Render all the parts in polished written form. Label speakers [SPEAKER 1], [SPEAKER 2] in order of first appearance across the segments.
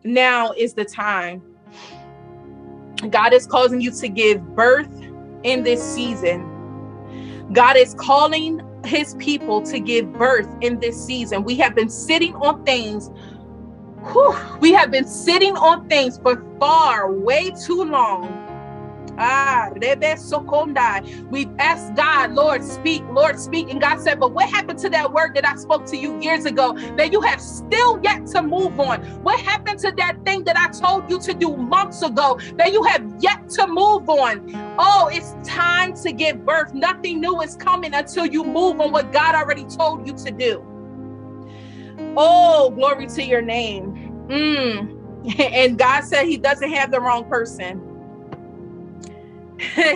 [SPEAKER 1] Now is the time. God is causing you to give birth in this season. God is calling his people to give birth in this season. We have been sitting on things. We have been sitting on things for way too long. We've asked God, Lord, speak, and God said, but what happened to that word that I spoke to you years ago that you have still yet to move on? What happened to that thing that I told you to do months ago that you have yet to move on? Oh, it's time to give birth. Nothing new is coming until you move on what God already told you to do. Oh, glory to your name. And God said he doesn't have the wrong person.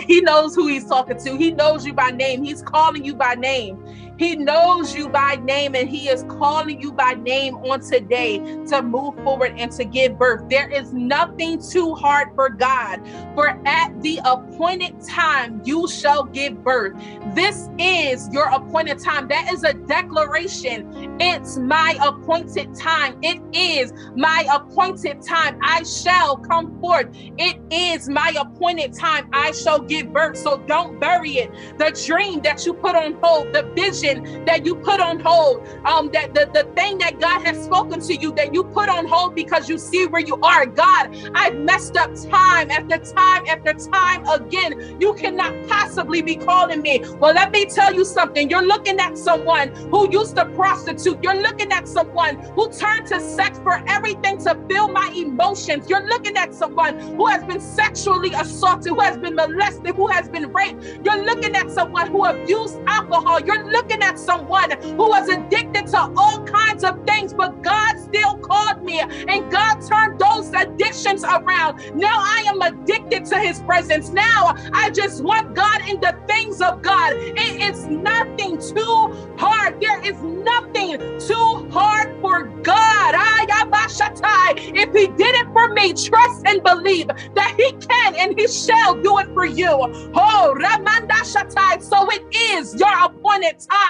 [SPEAKER 1] He knows who he's talking to. He knows you by name. He's calling you by name. He knows you by name, and he is calling you by name on today to move forward and to give birth. There is nothing too hard for God, for at the appointed time, you shall give birth. This is your appointed time. That is a declaration. It's my appointed time. It is my appointed time. I shall come forth. It is my appointed time. I shall give birth. So don't bury it. The dream that you put on hold, the vision that you put on hold, that the thing that God has spoken to you that you put on hold because you see where you are. God, I've messed up time after time after time again. You cannot possibly be calling me. Well, let me tell you something. You're looking at someone who used to prostitute. You're looking at someone who turned to sex for everything to fill my emotions. You're looking at someone who has been sexually assaulted, who has been molested, who has been raped. You're looking at someone who abused alcohol. You're looking at someone who was addicted to all kinds of things, but God still called me and God turned those addictions around. Now I am addicted to his presence. Now I just want God in the things of God. It is nothing too hard. There is nothing too hard for God. If he did it for me, trust and believe that he can and he shall do it for you. Oh, Ramanda Shatai. So it is your appointed time.